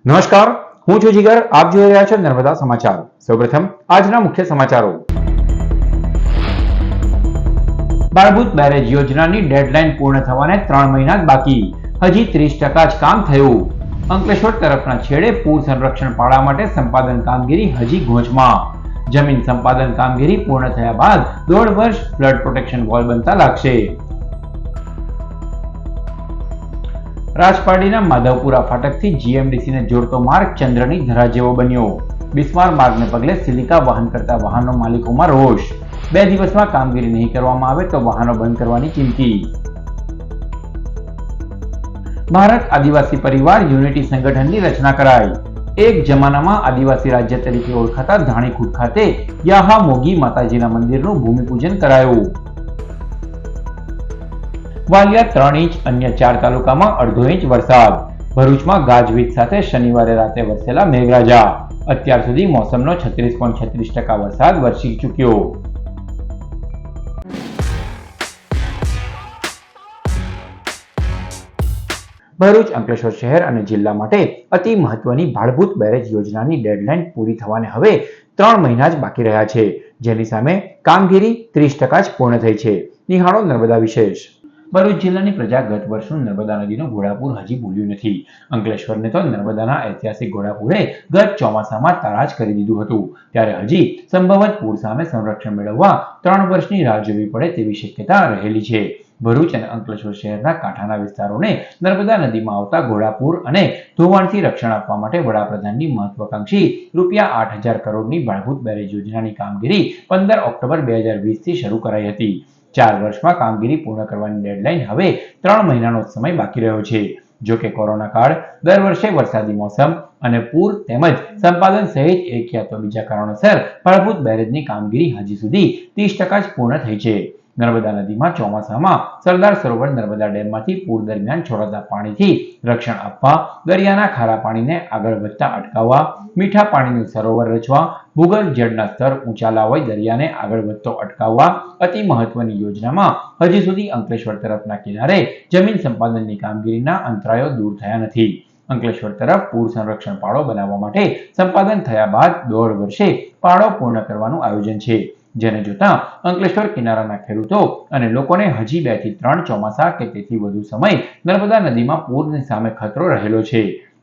નમસ્કાર, હું છું જીગર. આપ જોઈ રહ્યા છો નર્મદા સમાચાર. સૌપ્રથમ આજના મુખ્ય સમાચારો. બાળભૂત બેરેજ યોજનાની ડેડલાઇન પૂર્ણ થવાને 3 મહિના જ બાકી, હજી 30% જ કામ થયું. અંકલેશ્વર તરફના છેડે પૂર સંરક્ષણ પાળા માટે સંપાદન કામગીરી હજી ગોચમાં. જમીન સંપાદન કામગીરી પૂર્ણ થયા બાદ 1.5 વર્ષ ફ્લડ પ્રોટેક્શન વોલ બનતા લાગશે. રાજપારડીના માધવપુરા ફાટકથી જીએમડીસીને જોડતો માર્ગ ચંદ્રની ધરા જેવો બન્યો. બિસ્માર માર્ગને પગલે સિલિકા વહન કરતા વાહનો માલિકોમાં રોષ. 2 દિવસમાં કામગીરી નહીં કરવામાં આવે તો વાહનો બંધ કરવાની ચીમકી. ભારત આદિવાસી પરિવાર યુનિટી સંગઠનની રચના કરાઈ. એક જમાનામાં આદિવાસી રાજ્ય તરીકે ઓળખાતા ધાણીખૂટ ખાતે યાહા મોગી માતાજીના મંદિરનું ભૂમિપૂજન કરાયું. વાલિયા 3 ઇંચ, અન્ય 4 તાલુકામાં 1/2 ઇંચ વરસાદ. ભરૂચમાં ગાજવીજ સાથે શનિવારે રાતે વરસેલા મેઘરાજા. અત્યાર સુધી મોસમનો 36.36% વરસાદ વરસી ચૂક્યો. ભરૂચ, અંકલેશ્વર શહેર અને જિલ્લા માટે અતિ મહત્વની ભાડભૂત બેરેજ યોજનાની ડેડલાઇન પૂરી થવાને હવે 3 મહિના જ બાકી રહ્યા છે, જેની સામે કામગીરી 30% જ પૂર્ણ થઈ છે. નિહાળો નર્મદા વિશેષ. ભરૂચ જિલ્લાની પ્રજા ગત વર્ષનું નર્મદા નદીનું ઘોડાપૂર હજી ભૂલ્યું નથી. અંકલેશ્વરને તો નર્મદાના ઐતિહાસિક ઘોડાપૂરે ગત ચોમાસામાં તારાજ કરી દીધું હતું, ત્યારે હજી સંભવત પૂર સામે સંરક્ષણ મેળવવા 3 વર્ષની રાહ જોવી પડે તેવી શક્યતા રહેલી છે. ભરૂચ અને અંકલેશ્વર શહેરના કાંઠાના વિસ્તારોને નર્મદા નદીમાં આવતા ઘોડાપૂર અને ધોવાણથી રક્ષણ આપવા માટે વડાપ્રધાનની મહત્વાકાંક્ષી ₹8,000 કરોડની ભાડભૂત બેરેજ યોજનાની કામગીરી 15 ઓક્ટોબર 2020 થી શરૂ કરાઈ હતી. 4 વર્ષમાં કામગીરી પૂર્ણ કરવાની ડેડલાઇન હવે 3 મહિનાનો સમય બાકી રહ્યો છે. જો કે કોરોના કાળ, દર વર્ષે વરસાદી મોસમ અને પૂર તેમજ સંપાદન સહિત એક યા તો બીજા કારણોસર ભાડભૂત બેરેજની કામગીરી હજી સુધી 30% જ પૂર્ણ થઈ છે. નર્મદા નદીમાં ચોમાસામાં સરદાર સરોવર નર્મદા ડેમમાંથી પૂર દરમિયાન છોડાતા પાણીથી રક્ષણ આપવા, દરિયાના ખારા પાણીને આગળ વધતા અટકાવવા, મીઠા પાણીનું સરોવર રચવા, ભૂગર્ભ જળના સ્તર ઊંચા લાવી દરિયાને આગળ વધતો અટકાવવા અતિ મહત્વની યોજનામાં હજી સુધી અંકલેશ્વર તરફના કિનારે જમીન સંપાદનની કામગીરીના અંતરાયો દૂર થયા નથી. અંકલેશ્વર તરફ પૂર સંરક્ષણ પાળો બનાવવા માટે સંપાદન થયા બાદ 1.5 વર્ષે પાળો પૂર્ણ કરવાનું આયોજન છે, જેને જોતા અંકલેશ્વર કિનારાના ખેડૂતો અને લોકોને હજી 2 થી 3 ચોમાસા કે તેથી વધુ સમય નર્મદા નદીમાં પૂરની સામે ખતરો રહેલો છે.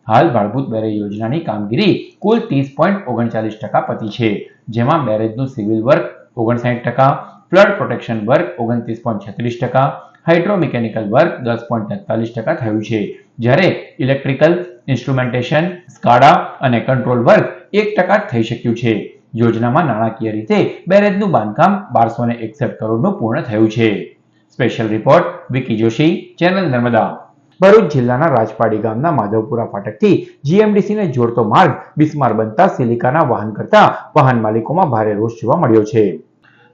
હાલ ભાડભૂત બેરેજ યોજનાની કામગીરી કુલ 30.39% પતી છે, જેમાં બેરેજનું civil work 59%, flood protection work 29.36%, hydro mechanical work 10.43% થયું છે, જ્યારે ઇલેક્ટ્રિકલ, ઇન્સ્ટ્રુમેન્ટેશન, સ્કાડા અને કંટ્રોલ વર્ક 1% થઈ શક્યું છે. યોજનામાં નાણાકીય રીતે બેરેજનું બાંધકામ 1261 કરોડનું પૂર્ણ થયું છે. Special report Vicky Joshi, channel Narmada. Bharuch જિલ્લાના રાજપાડી ગામના માધવપુરા ફાટકથી જીએમડીસીને જોડતો માર્ગ બિસ્માર બનતા સિલિકાના વહન કરતા વાહન માલિકોમાં ભારે રોષ જોવા મળ્યો છે.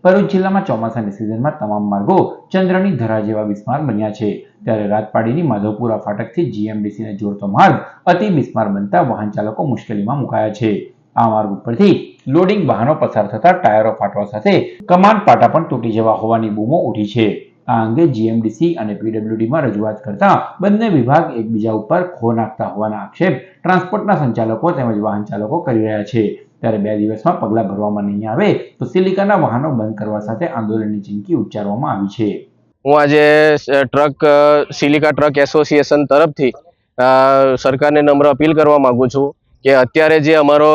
ભરૂચ જિલ્લામાં ચોમાસાની સિઝનમાં તમામ માર્ગો ચંદ્રની ધરા જેવા બિસ્માર બન્યા છે, ત્યારે રાજપાડીની માધવપુરા ફાટકથી જીએમડીસીને જોડતો માર્ગ અતિ બિસ્માર બનતા વાહન ચાલકો મુશ્કેલીમાં મુકાયા છે. આ માર્ગ ઉપરથી લોડિંગ વાહનો પસાર થતા ટાયરો ફાટવા સાથે કમાન પાટા પણ તૂટી જવા હોવાની બૂમો ઉઠી છે. આ અંગે જીએમડીસી અને પીડબ્લ્યુડીમાં રજૂઆત કરતા બંને વિભાગ એકબીજા ઉપર ખો નાખતા હોવાના આક્ષેપ ટ્રાન્સપોર્ટના સંચાલકો તેમજ વાહન ચાલકો કરી રહ્યા છે. ત્યારે 2 દિવસમાં પગલાં ભરવામાં નહીં આવે તો સિલિકાના વાહનો બંધ કરવા સાથે આંદોલનની ચીમકી ઉચ્ચારવામાં આવી છે. હું આજે સિલિકા ટ્રક એસોસિએશન તરફથી સરકારને નમ્ર અપીલ કરવા માંગુ છું કે અત્યારે જે અમારો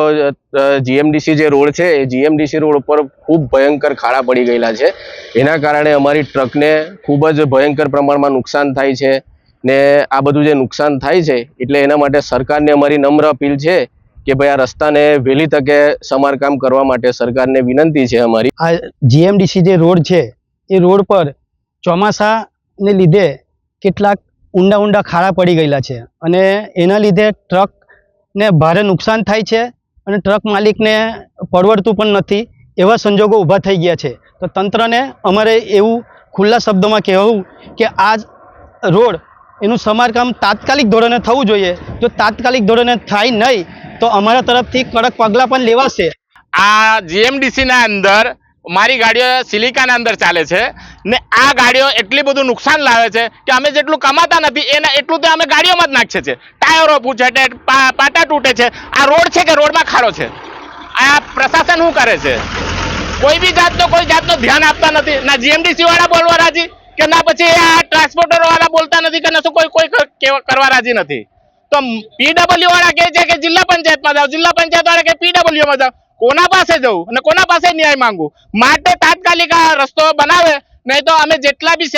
જીએમડીસી જે રોડ છે એ જીએમડીસી રોડ ઉપર ખૂબ ભયંકર ખાડા પડી ગયેલા છે. એના કારણે અમારી ટ્રકને ખૂબ જ ભયંકર પ્રમાણમાં નુકસાન થાય છે ને આ બધું જે નુકસાન થાય છે એટલે એના માટે સરકારને અમારી નમ્ર અપીલ છે કે ભાઈ આ રસ્તાને વહેલી તકે સમારકામ કરવા માટે સરકારને વિનંતી છે અમારી. આ જીએમડીસી જે રોડ છે એ રોડ પર ચોમાસાને લીધે કેટલાક ઊંડા ખાડા પડી ગયેલા છે અને એના લીધે ટ્રકને ભારે નુકસાન થાય છે અને ટ્રક માલિકને પરવડતું પણ નથી એવા સંજોગો ઊભા થઈ ગયા છે. તો તંત્રને અમારે એવું ખુલ્લા શબ્દોમાં કહેવું કે આ રોડ એનું સમારકામ તાત્કાલિક ધોરણે થવું જોઈએ. જો તાત્કાલિક ધોરણે થાય નહીં તો અમારા તરફથી કડક પગલાં પણ લેવાશે. આ જીએમડીસી ના અંદર મારી ગાડીઓ સિલિકાના અંદર ચાલે છે ને આ ગાડીઓ એટલી બધું નુકસાન લાવે છે કે અમે જેટલું કમાતા નથી એના એટલું તો અમે ગાડીઓમાં જ નાખીએ છીએ. ટાયરો પૂછે છે, પાટા તૂટે છે. આ રોડ છે કે રોડમાં ખાડો છે? આ પ્રશાસન શું કરે છે? કોઈ જાતનો ધ્યાન આપતા નથી. ના જીએમડીસી વાળા બોલવા રાજી કે ના પછી આ ટ્રાન્સપોર્ટર વાળા બોલતા નથી કે ના શું કોઈ કરવા રાજી નથી. તો પીડબ્લ્યુ વાળા કહે છે કે જિલ્લા પંચાયતમાં જાઓ, જિલ્લા પંચાયત વાળા કે પીડબ્લ્યુમાં જાઓ. કોના પાસે જવું અને કોના પાસે ન્યાય માંગવું? માટે તાત્કાલિક આ રસ્તો બનાવે, નહીં તો અમે જેટલા બી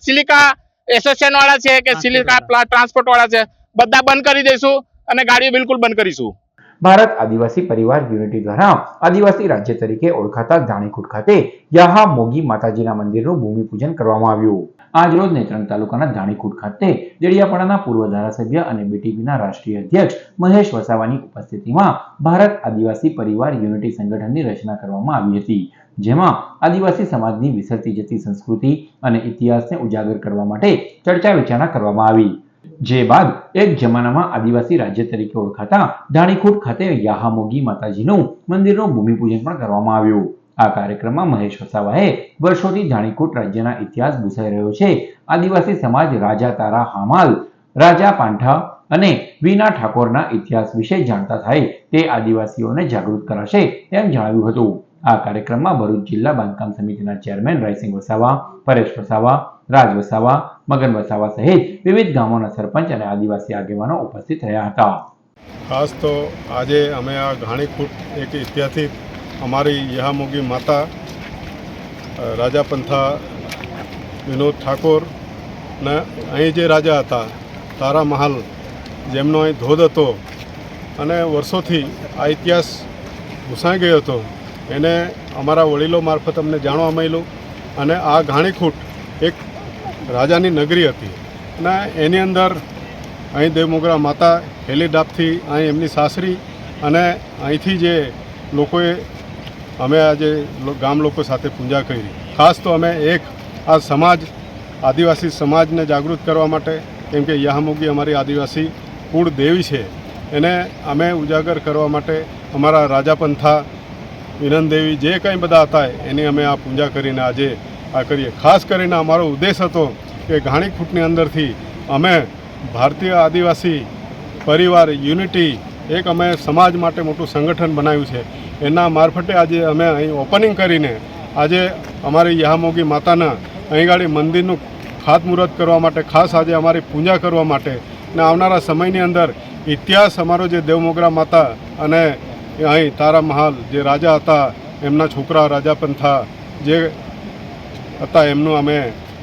સિલિકા એસોસિએશન વાળા છે કે સિલિકા ટ્રાન્સપોર્ટ વાળા છે બધા બંધ કરી દઈશું અને ગાડીઓ બિલકુલ બંધ કરીશું. ભારત આદિવાસી પરિવાર યુનિટી દ્વારા આદિવાસી રાજ્ય તરીકે ઓળખાતા ધાણીકુટ ખાતે યાહા મોગી માતાજીના મંદિરનું ભૂમિપૂજન કરવામાં આવ્યું. આજ રોજ નેત્રંગ તાલુકાના ધાણીકુટ ખાતે દેડિયાપાડાના પૂર્વ ધારાસભ્ય અને બીટીપીના રાષ્ટ્રીય અધ્યક્ષ મહેશ વસાવાની ઉપસ્થિતિમાં ભારત આદિવાસી પરિવાર યુનિટી સંગઠનની રચના કરવામાં આવી હતી, જેમાં આદિવાસી સમાજની વિસરતી જતી સંસ્કૃતિ અને ઇતિહાસને ઉજાગર કરવા માટે ચર્ચા વિચારણા કરવામાં આવી. જે બાદ એક જમાનામાં આદિવાસી રાજ્ય તરીકે ઓળખાતા ધાણીકુટ ખાતે યાહામોગી માતાજીનું મંદિરનું ભૂમિપૂજન પણ કરવામાં આવ્યું. આ કાર્યક્રમમાં મહેશ વસાવાએ વર્ષોથી ધાણીકુટ રાજ્યના ઇતિહાસ ભૂસાઈ રહ્યો છે, આદિવાસી સમાજ રાજા તારા હામાલ, રાજા પાંઠા અને વીના ઠાકોરના ઇતિહાસ વિશે જાણતા થાય તે આદિવાસીઓને જાગૃત કરાશે તેમ જણાવ્યું હતું. આ કાર્યક્રમમાં ભરૂચ જિલ્લા બાંધકામ સમિતિના ચેરમેન રાયસિંગ વસાવા, પરેશ વસાવા, રાજ વસાવા, મગન વસાવા સહિત વિવિધ ગામોના સરપંચ અને આદિવાસી આગેવાનો ઉપસ્થિત રહ્યા હતા. ખાસ તો આજે અમે આ ધાણીકુટ એક ઐતિહાસિક અમારી યાહામોગી માતા રાજા પંથા વિનોદ ઠાકોર ને અહીં જે રાજા હતા તારા મહાલ, જેમનો અહીં ધોધ હતો અને વર્ષોથી આ ઇતિહાસ ભૂસાઈ ગયો હતો, એને અમારા વડીલો મારફત અમને જાણવા મળ્યું. અને આ ધાણીકુટ એક રાજાની નગરી હતી અને એની અંદર અહીં દેવમોગરા માતા હેલીડાપથી અહીં એમની સાસરી અને અહીંથી જે લોકોએ અમે આજે ગામ લોકો સાથે પૂજા કરી. ખાસ તો અમે એક આ સમાજ આદિવાસી સમાજને જાગૃત કરવા માટે, કેમ કે યાહામોગી અમારી આદિવાસી કુળ દેવી છે, એને અમે ઉજાગર કરવા માટે અમારા રાજાપંથા વિનંદ દેવી જે કંઈ બધા હતા એની અમે આ પૂજા કરીને આજે આ કરીએ. ખાસ કરીને અમારો ઉદ્દેશ હતો કે ધાણીકુટની અંદરથી અમે ભારતીય આદિવાસી પરિવાર યુનિટી એક અમે સમાજ માટે મોટું સંગઠન બનાવ્યું છે. એના મારફતે આજે અમે અહીં ઓપનિંગ કરીને આજે અમારી યાહામોગી માતાના અહીં ગાડી મંદિરનું ખાતમુહૂર્ત કરવા માટે, ખાસ આજે અમારી પૂજા કરવા માટે ને આવનારા સમયની અંદર ઇતિહાસ અમારો જે દેવમોગરા માતા અને અહીં તારા મહાલ જે રાજા હતા એમના છોકરા રાજા પંથા જે હતા એમનું અમે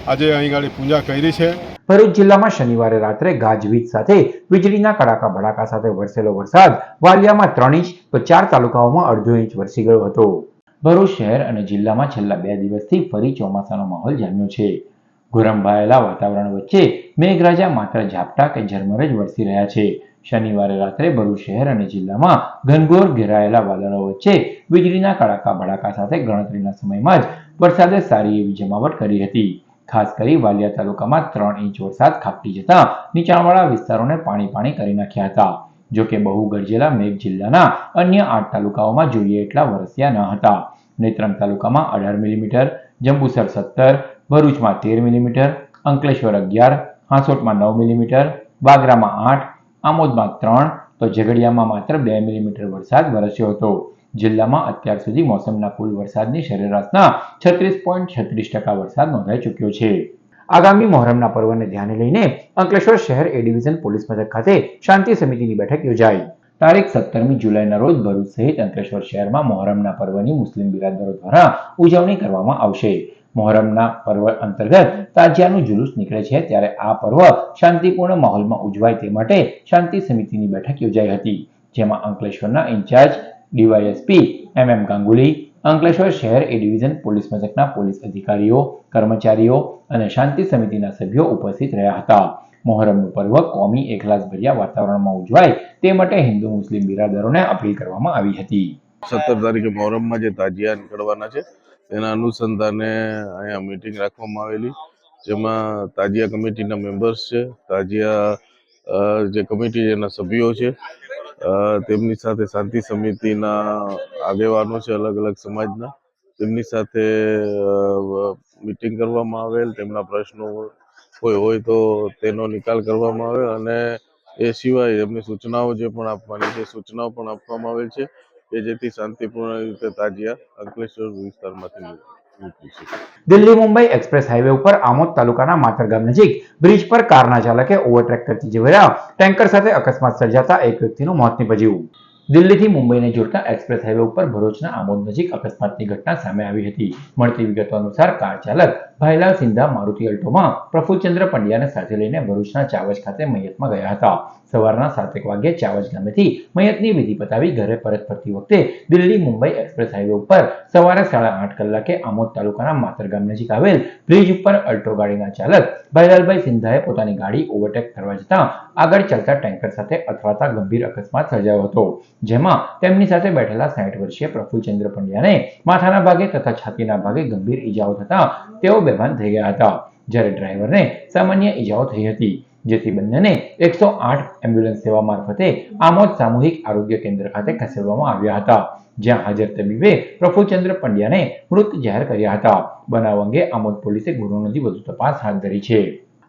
આજે અહીં ગાડી પૂજા કરી છે. ભરૂચ જિલ્લામાં શનિવારે રાત્રે ગાજવીજ સાથે વીજળીના કડાકા ભડાકા સાથે વરસેલો વરસાદ વાલિયામાં 3 ઇંચ તો 4 તાલુકાઓમાં અડધો ઇંચ વરસી ગયો હતો. ભરૂચ શહેર અને જિલ્લામાં છેલ્લા 2 દિવસથી ફરી ચોમાસાનો માહોલ જામ્યો છે. ગોરંભાયેલા વાતાવરણ વચ્ચે મેઘરાજા માત્ર ઝાપટા કે ઝરમર જ વરસી રહ્યા છે. શનિવારે રાત્રે ભરૂચ શહેર અને જિલ્લામાં ઘનઘોર ઘેરાયેલા વાદળો વચ્ચે વીજળીના કડાકા ભડાકા સાથે ગણતરીના સમયમાં જ વરસાદે સારી એવી જમાવટ કરી હતી. ખાસ કરી વાલિયા તાલુકામાં 3 ઇંચ વરસાદ ખાબકી જતા નીચાણવાળા વિસ્તારોને પાણી કરી નાખ્યા હતા. જોકે બહુ ગરજેલા મેઘ જિલ્લાના અન્ય 8 તાલુકાઓમાં જોઈએ એટલા વરસ્યા ન હતા. નેત્રંગ તાલુકામાં 18 મિલીમીટર, જંબુસર 17, ભરૂચમાં 13 મિલીમીટર, અંકલેશ્વર 11, હાંસોટમાં 9 મિલીમીટર, બાગરામાં 8, આમોદમાં 3 તો ઝઘડિયામાં માત્ર 2 મિલીમીટર વરસાદ વરસ્યો હતો. જિલ્લામાં અત્યાર સુધી મોસમના કુલ વરસાદની સરેરાશના 36.36% વરસાદ નોંધાઈ ચૂક્યો છે. આગામી મોહરમના પર્વને ધ્યાને લઈને અંકલેશ્વર શહેર એ ડિવિઝન પોલીસ મથક ખાતે શાંતિ સમિતિની બેઠક યોજાઈ. તારીખ 17મી જુલાઈના રોજ ભરૂચ સહિત અંકલેશ્વર શહેરમાં મોહરમના પર્વની મુસ્લિમ બિરાદરો દ્વારા ઉજવણી કરવામાં આવશે. મોહરમના પર્વ અંતર્ગત તાજિયાનું જુલુસ નીકળે છે, ત્યારે આ પર્વ શાંતિપૂર્ણ માહોલમાં ઉજવાય તે માટે શાંતિ સમિતિની બેઠક યોજાઈ હતી, જેમાં અંકલેશ્વરના in-charge DYSP MM Ganguly, Ankleshwar શહેર એ ડિવિઝન પોલીસ મથકના પોલીસ અધિકારીઓ, કર્મચારીઓ અને શાંતિ સમિતિના સભ્યો ઉપસ્થિત રહ્યા હતા. મોહરમનું પર્વ કોમી એખલાસભર્યા વાતાવરણમાં ઉજવાય તે માટે હિન્દુ મુસ્લિમ બિરાદરોને અપીલ કરવામાં આવી હતી. 17 તારીખે મોહરમમાં જે તાજિયા નીકળવાના છે તેના અનુસંધાને અહીંયા મીટિંગ રાખવામાં આવેલી, જેમાં તાજિયા કમિટીના મેમ્બર્સ છે, તાજિયા જે કમિટી એના સભ્યો છે, તેમની સાથે શાંતિ સમિતિના આગેવાનો છે અલગ અલગ સમાજના, તેમની સાથે મીટિંગ કરવામાં આવેલ, તેમના પ્રશ્નો કોઈ હોય તો તેનો નિકાલ કરવામાં આવે અને એ સિવાય એમની સૂચનાઓ જે પણ આપવાની છે સૂચનાઓ પણ આપવામાં આવેલ છે કે જેથી શાંતિપૂર્ણ રીતે તાજિયા અંકલેશ્વર વિસ્તારમાંથી નીકળી શકે. દિલ્હી મુંબઈ એક્સપ્રેસ હાઈવે ઉપર આમોદ તાલુકાના માતર ગામ નજીક બ્રિજ પર કારના ચાલકે ઓવરટેક કરતી જવેરા ટેન્કર સાથે અકસ્માત સર્જાતા એક વ્યક્તિનું મોત નીપજ્યું. દિલ્હીથી મુંબઈને જોડતા એક્સપ્રેસ હાઈવે ઉપર ભરૂચના આમોદ નજીક અકસ્માતની ઘટના સામે આવી હતી. મળતી વિગતો અનુસાર કાર ચાલક ભાઈલાલ સિંધા મારુતિ અલ્ટોમાં પ્રફુલચંદ્ર પંડ્યાને સાથે લઈને ભરૂચના ચાવજ ખાતે મૈયતમાં ગયા હતા. સવારના 7 વાગ્યે ચાવજ ગામેથી મૈયતની વિધિ પતાવી ઘરે પરત ફરતી વખતે દિલ્હી મુંબઈ એક્સપ્રેસ હાઈવે ઉપર સવારે 8:30 કલાકે આમોદ તાલુકાના માતર ગામ નજીક આવેલ બ્રિજ ઉપર અલ્ટો ગાડીના ચાલક ભાઈલાલભાઈ સિંધાએ પોતાની ગાડી ઓવરટેક કરવા જતા આગળ ચાલતા ટેન્કર સાથે અથડાતા ગંભીર અકસ્માત સર્જાયો હતો, જેમાં તેમની સાથે બેઠેલા 60 વર્ષીય પ્રફુલચંદ્ર પંડ્યાને માથાના ભાગે તથા છાતીના ભાગે ગંભીર ઈજાઓ થતા તેઓ બેભાન થઈ ગયા હતા, જ્યારે ડ્રાઈવરને સામાન્ય ઈજાઓ થઈ હતી, જેથી બંનેને 108 એમ્બ્યુલન્સ સેવા મારફતે આમોદ સામૂહિક આરોગ્ય કેન્દ્ર ખાતે ખસેડવામાં આવ્યા હતા, જ્યાં હાજર તબીબે પ્રફુલચંદ્ર પંડ્યાને મૃત જાહેર કર્યા હતા. બનાવ અંગે આમોદ પોલીસે ગુનો નોંધી વધુ તપાસ હાથ ધરી છે.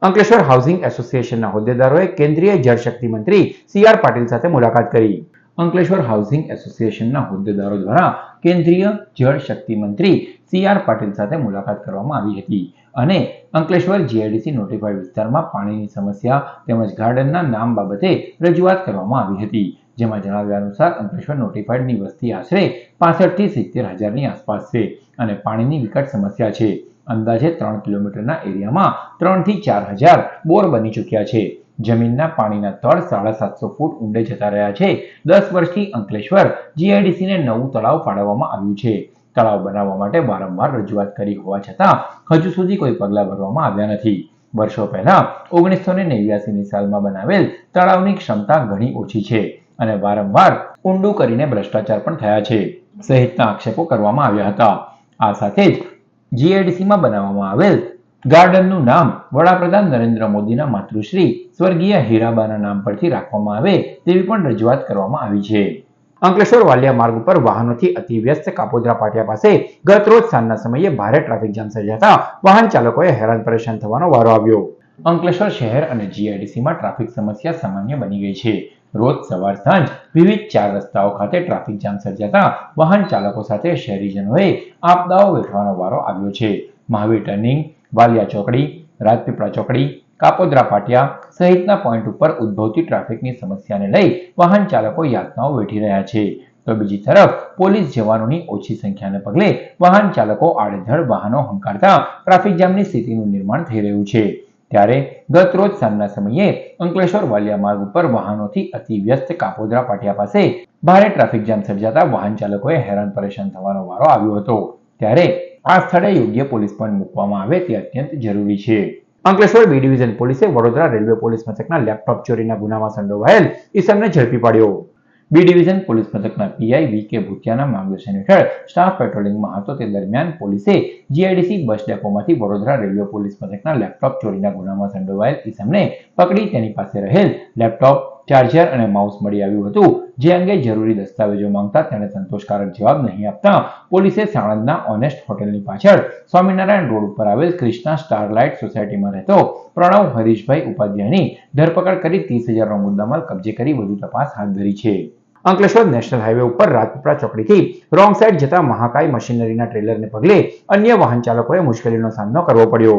અંકલેશ્વર હાઉસિંગ એસોસિએશનના હોદ્દેદારોએ કેન્દ્રીય જળશક્તિ મંત્રી CR પાટીલ સાથે મુલાકાત કરી. અંકલેશ્વર હાઉસિંગ એસોસિએશનના હોદ્દેદારો દ્વારા કેન્દ્રીય જળ શક્તિ મંત્રી CR પાટીલ સાથે મુલાકાત કરવામાં આવી હતી અને અંકલેશ્વર GIDC નોટિફાઈડ વિસ્તારમાં પાણીની સમસ્યા તેમજ ગાર્ડનના નામ બાબતે રજૂઆત કરવામાં આવી હતી, જેમાં જણાવ્યા અનુસાર અંકલેશ્વર નોટિફાઈડની વસ્તી આશરે 65 થી 70 હજારની આસપાસ છે અને પાણીની વિકટ સમસ્યા છે. અંદાજે 3 કિલોમીટરના એરિયામાં 3 થી 4 હજાર બોર બની ચૂક્યા છે. જમીનના પાણીના તળ 750 ફૂટ ઊંડે જતા રહ્યા છે. 10 વર્ષથી અંકલેશ્વર GIDCને નવું તળાવ ફાળવવામાં આવ્યું છે. તળાવ બનાવવા માટે વારંવાર રજૂઆત કરી હોવા છતાં હજુ સુધી કોઈ પગલાં ભરવામાં આવ્યા નથી. વર્ષો પહેલા 1989ની સાલમાં બનાવેલ તળાવની ક્ષમતા ઘણી ઓછી છે અને વારંવાર ઊંડું કરીને ભ્રષ્ટાચાર પણ થયા છે સહિતના આક્ષેપો કરવામાં આવ્યા હતા. આ સાથે જ GIDCમાં બનાવવામાં આવેલ ગાર્ડનનું નામ વડાપ્રધાન નરેન્દ્ર મોદીના માતૃશ્રી સ્વર્ગીય હીરાબાના નામ પરથી રાખવામાં આવે તેવી પણ રજૂઆત કરવામાં આવી છે. અંકલેશ્વર વાલિયા માર્ગ ઉપર વાહનોથી અતિ વ્યસ્ત કાપોદ્રા પાટિયા પાસે ગત રોજ સાંજના સમયે ભારે ટ્રાફિક જામ સર્જાતા વાહન ચાલકોએ હેરાન પરેશાન થવાનો વારો આવ્યો. અંકલેશ્વર શહેર અને GIDCમાં ટ્રાફિક સમસ્યા સામાન્ય બની ગઈ છે. રોજ સવાર સાંજ વિવિધ 4 રસ્તાઓ ખાતે ટ્રાફિક જામ સર્જાતા વાહન ચાલકો સાથે શહેરીજનોએ આપદાઓ વેઠવાનો વારો આવ્યો છે. મહાવીર ટર્નિંગ, વાલિયા ચોકડી, રાજપીપળા ચોકડી, કાપોદ્રા પાટિયા સહિતના પોઈન્ટ ઉપર ઉદ્ભવતી ટ્રાફિકની સમસ્યાને લઈ વાહન ચાલકો યાતનાઓ વેઠી રહ્યા છે. તો બીજી તરફ પોલીસ જવાનોની ઓછી સંખ્યાને પગલે વાહન ચાલકો આડેધડ વાહનો હંકારતા ટ્રાફિક જામની સ્થિતિનું નિર્માણ થઈ રહ્યું છે. ત્યારે ગત રોજ સાંજના સમયે અંકલેશ્વર વાલિયા માર્ગ ઉપર વાહનોથી અતિ વ્યસ્ત કાપોદ્રા પાટિયા પાસે ભારે ટ્રાફિક જામ સર્જાતા વાહન ચાલકોએ હેરાન પરેશાન થવાનો વારો આવ્યો હતો. ત્યારે આ સ્થળે યોગ્ય પોલીસ પોઈન્ટ મૂકવામાં આવે તે અત્યંત જરૂરી છે. અંકલેશ્વર B ડિવિઝન પોલીસે વડોદરા રેલવે પોલીસ મથકના લેપટોપ ચોરીના ગુનામાં સંડોવાયેલ ઈસમને ઝડપી પાડ્યો. B ડિવિઝન પોલીસ મથકના PI VK ભૂતિયાના માર્ગદર્શન હેઠળ સ્ટાફ પેટ્રોલિંગમાં હતો તે દરમિયાન પોલીસે GIDC બસ ડેપોમાંથી વડોદરા રેલવે પોલીસ મથકના લેપટોપ ચોરીના ગુનામાં સંડોવાયેલ ઈસમને પકડી તેની પાસે રહેલ લેપટોપ, ચાર્જર અને માઉસ મળી આવ્યું હતું, જે અંગે જરૂરી દસ્તાવેજો માંગતા તેણે સંતોષકારક જવાબ નહીં આપતા પોલીસે સાણંદના ઓનેસ્ટ હોટેલની પાછળ સ્વામિનારાયણ રોડ ઉપર આવેલ ક્રિષ્ના સ્ટારલાઇટ સોસાયટીમાં રહેતો પ્રણવ હરીશભાઈ ઉપાધ્યાયની ધરપકડ કરી 30,000નો મુદ્દામાલ કબજે કરી વધુ તપાસ હાથ ધરી છે. અંકલેશ્વર નેશનલ હાઈવે ઉપર રાજપીપળા ચોકડીથી રોંગ સાઈડ જતા મહાકાય મશીનરીના ટ્રેલરને પગલે અન્ય વાહન ચાલકોએ મુશ્કેલીનો સામનો કરવો પડ્યો.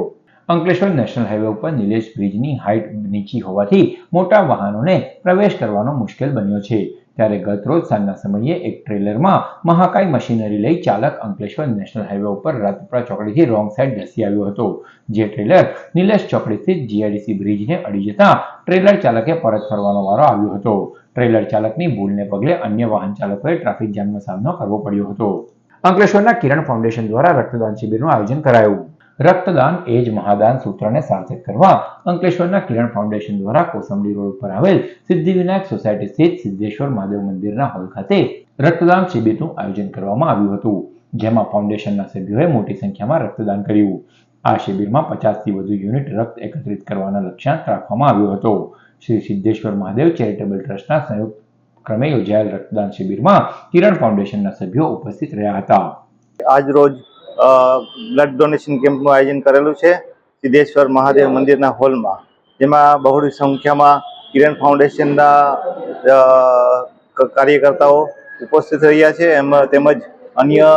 અંકલેશ્વર નેશનલ હાઈવે ઉપર નિલેશ બ્રિજની હાઈટ નીચી હોવાથી મોટા વાહનોને પ્રવેશ કરવાનો મુશ્કેલ બન્યો છે. ત્યારે ગત રોજ સાંજના સમયે એક ટ્રેલરમાં મહાકાય મશીનરી લઈ ચાલક અંકલેશ્વર નેશનલ હાઈવે ઉપર રાજપીપળા ચોકડીથી રોંગ સાઈડ ધસી આવ્યો હતો, જે ટ્રેલર નિલેશ ચોકડી સ્થિત GIDC બ્રિજને અડી જતા ટ્રેલર ચાલકે પરત ફરવાનો વારો આવ્યો હતો. ટ્રેલર ચાલકની ભૂલને પગલે અન્ય વાહન ચાલકોએ ટ્રાફિક જામનો સામનો કરવો પડ્યો હતો. અંકલેશ્વરના કિરણ ફાઉન્ડેશન દ્વારા રક્તદાન શિબિરનું આયોજન કરાયું. રક્તદાન એ જ મહાદાન સૂત્રને સાર્થક કરવા અંકલેશ્વરના કિરણ ફાઉન્ડેશન દ્વારા કોસંબડી રોડ પર આવેલ સિદ્ધિવિનાયક સોસાયટી સ્થિત સિદ્ધેશ્વર મહાદેવ મંદિરના હોલ ખાતે રક્તદાન શિબિરનું આયોજન કરવામાં આવ્યું હતું, જેમાં ફાઉન્ડેશનના સભ્યોએ મોટી સંખ્યામાં રક્તદાન કર્યું. આ શિબિરમાં 50 થી વધુ યુનિટ રક્ત એકત્રિત કરવાના લક્ષ્યાંક રાખવામાં આવ્યો હતો. શ્રી સિદ્ધેશ્વર મહાદેવ ચેરિટેબલ ટ્રસ્ટના સંયુક્ત ક્રમે યોજાયેલ રક્તદાન શિબિરમાં કિરણ ફાઉન્ડેશનના સભ્યો ઉપસ્થિત રહ્યા હતા. આજ રોજ બ્લડ ડોનેશન કેમ્પનું આયોજન કરેલું છે સિદ્ધેશ્વર મહાદેવ મંદિરના હોલમાં, જેમાં બહોળી સંખ્યામાં કિરણ ફાઉન્ડેશનના કાર્યકર્તાઓ ઉપસ્થિત રહ્યા છે. તેમજ અન્ય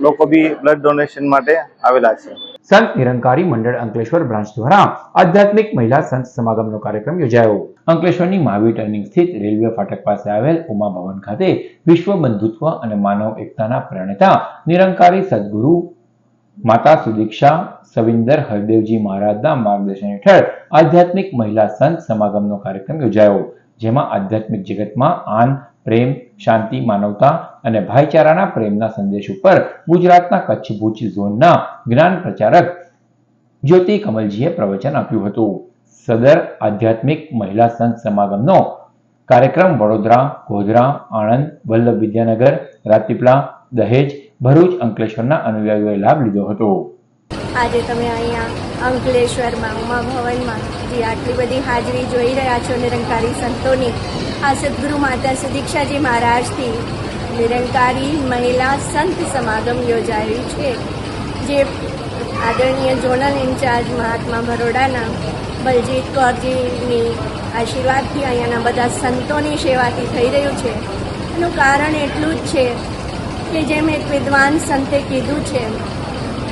લોકો બી બ્લડ ડોનેશન માટે આવેલા છે. સંત નિરંકારી મંડળ અંકલેશ્વર બ્રાન્ચ દ્વારા આધ્યાત્મિક મહિલા સંત સમાગમનો કાર્યક્રમ યોજાયો. અંકલેશ્વરની મહાવીર ટર્નિંગ સ્થિત રેલવે ફાટક પાસે આવેલ ઉમા ભવન ખાતે વિશ્વ બંધુત્વ અને માનવ એકતાના પ્રણેતા નિરંકારી સદગુરુ માતા સુદીક્ષા સવિંદર હરદેવજી મહારાજના માર્ગદર્શન હેઠળ આધ્યાત્મિક મહિલા સંત સમાગમનો કાર્યક્રમ યોજાયો, જેમાં આધ્યાત્મિક જગતમાં આન, પ્રેમ, શાંતિ, માનવતા અને ભાઈચારાના પ્રેમના સંદેશ ઉપર ગુજરાતના કચ્છ ભુજ ઝોનના જ્ઞાન પ્રચારક જ્યોતિ કમલજીએ પ્રવચન આપ્યું હતું. સદર આધ્યાત્મિક મહિલા સંત સમાગમનો કાર્યક્રમ વડોદરા, ગોધરા, આણંદ, વલ્લભ વિદ્યાનગર, રાજપીપળા, દહેજ, ભરૂચ, અંકલેશ્વરના અનુયાયીઓએ લાભ લીધો હતો. આજે તમે અહીંયા અંકલેશ્વરમાં ઉમા ભવનમાં જે આટલી બધી હાજરી જોઈ રહ્યા છો નિરંકારી સંતોની, આ સદગુરુ માતા સુદીક્ષાજી મહારાજથી નિરંકારી મહિલા સંત સમાગમ યોજાયું છે, જે આદરણીય ઝોનલ ઇન્ચાર્જ મહાત્મા બરોડાના બલજીત કૌરજીની આશીર્વાદથી અહીંયાના બધા સંતોની સેવાથી થઈ રહ્યું છે. એનું કારણ એટલું જ છે કે જેમ એક વિદ્વાન સંતે કીધું છે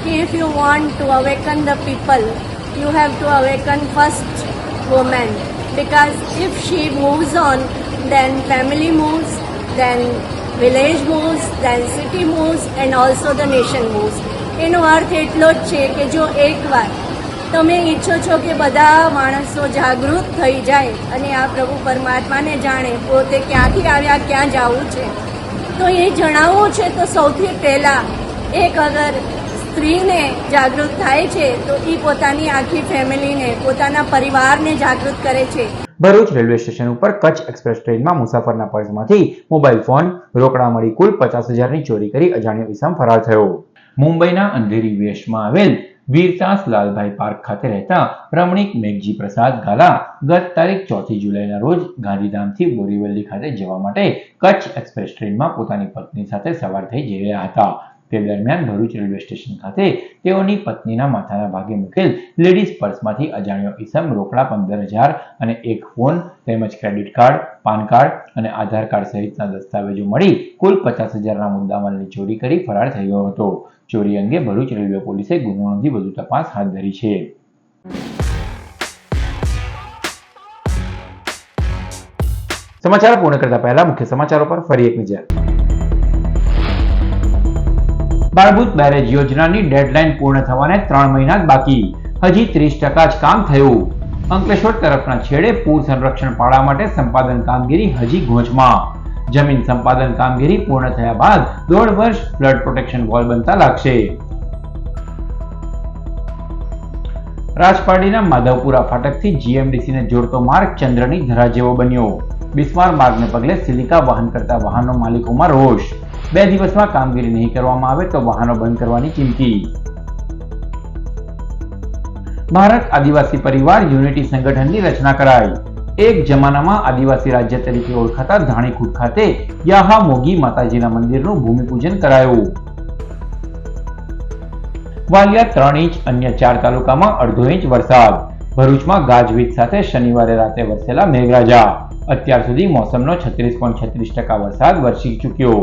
કે if you want to awaken the people, you have to awaken first woman, because if she moves on, then family moves, then village moves, then city moves, and also the nation moves. એનો અર્થ એટલો જ છે કે જો એકવાર તમે ઈચ્છો છો કે બધા માણસો જાગૃત થઈ જાય અને આ પ્રભુ પરમાત્માને જાણે, પોતે ક્યાંથી આવ્યા, ક્યાં જવું છે, તો એ જણાવવું છે તો સૌથી પહેલાં એક અગર સ્ત્રીને જાગૃત થાય છે તો એ પોતાની આખી ફેમિલીને, પોતાના પરિવારને જાગૃત કરે છે. ભરૂચ રેલવે સ્ટેશન ઉપર કચ્છ એક્સપ્રેસ ટ્રેનમાં મુસાફરના પર્સમાંથી મોબાઈલ ફોન, રોકડા મળી કુલ 50,000ની ચોરી કરી અજાણ્યો ઈસમ ફરાર થયો. મુંબઈના અંધેરી વેસ્ટમાં આવેલ વીરદાસ લાલભાઈ પાર્ક ખાતે રહેતા રમણીક મેઘજી પ્રસાદ ગાલા ગત તારીખ 4 જુલાઈના રોજ ગાંધીધામથી બોરીવલી ખાતે જવા માટે કચ્છ એક્સપ્રેસ ટ્રેનમાં પોતાની પત્ની સાથે સવાર થઈ જઈ રહ્યા હતા. તે દરમિયાન ભરૂચ રેલવે સ્ટેશન ખાતે તેઓની પત્નીના માથાના ભાગે મૂકેલ લેડીઝ પર્સમાંથી અજાણ્યો ઈસમ રોકડા 15,000 અને એક ફોન તેમજ ક્રેડિટ કાર્ડ, પાન કાર્ડ અને આધાર કાર્ડ સહિતના દસ્તાવેજો મળી કુલ 50,000ના મુદ્દામાલની ચોરી કરી ફરાર થઈ ગયો હતો. ચોરી અંગે ભરૂચ રેલવે પોલીસે ગુનો નોંધી વધુ તપાસ હાથ ધરી છે. સમાચાર પૂર્ણ કરતા પહેલા મુખ્ય સમાચારો પર ફરી એક નજર. બાળભૂત બેરેજ યોજનાની ડેડલાઇન પૂર્ણ થવાને 3 મહિના જ બાકી, હજી 30% જ કામ થયું. અંકલેશ્વર તરફના છેડે પૂર સંરક્ષણ પાળા માટે સંપાદન કામગીરી હજી ગોચમાં. જમીન સંપાદન કામગીરી પૂર્ણ થયા બાદ 1.5 વર્ષ ફ્લડ પ્રોટેક્શન વોલ બનતા લાગશે. રાજપારડીના માધવપુરા ફાટકથી જીએમડીસીને જોડતો માર્ગ ચંદ્રની ધરા જેવો બન્યો. બિસ્માર માર્ગને પગલે સિલિકા વહન કરતા વાહનો માલિકોમાં રોષ. 2 દિવસમાં કામગીરી નહીં કરવામાં આવે તો વાહનો બંધ કરવાની ચીમકી. ભારત આદિવાસી પરિવાર યુનિટી સંગઠનની રચના કરાઈ. એક જમાનામાં આદિવાસી રાજ્ય તરીકે ઓળખાતા ધાણીખૂટ ખાતે યાહામોગી માતાજીના મંદિરનું ભૂમિપૂજન કરાયું. વાલિયા 3 ઇંચ, અન્ય 4 તાલુકામાં 1/2 ઇંચ વરસાદ. ભરૂચમાં ગાજવીજ સાથે શનિવારે રાતે વરસેલા મેઘરાજા. અત્યાર સુધી મોસમનો 36.36% વરસાદ વરસી ચૂક્યો.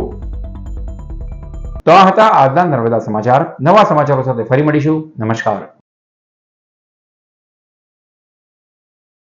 તો આ હતા આજના નર્મદા સમાચાર. નવા સમાચારો સાથે ફરી મળીશું. નમસ્કાર.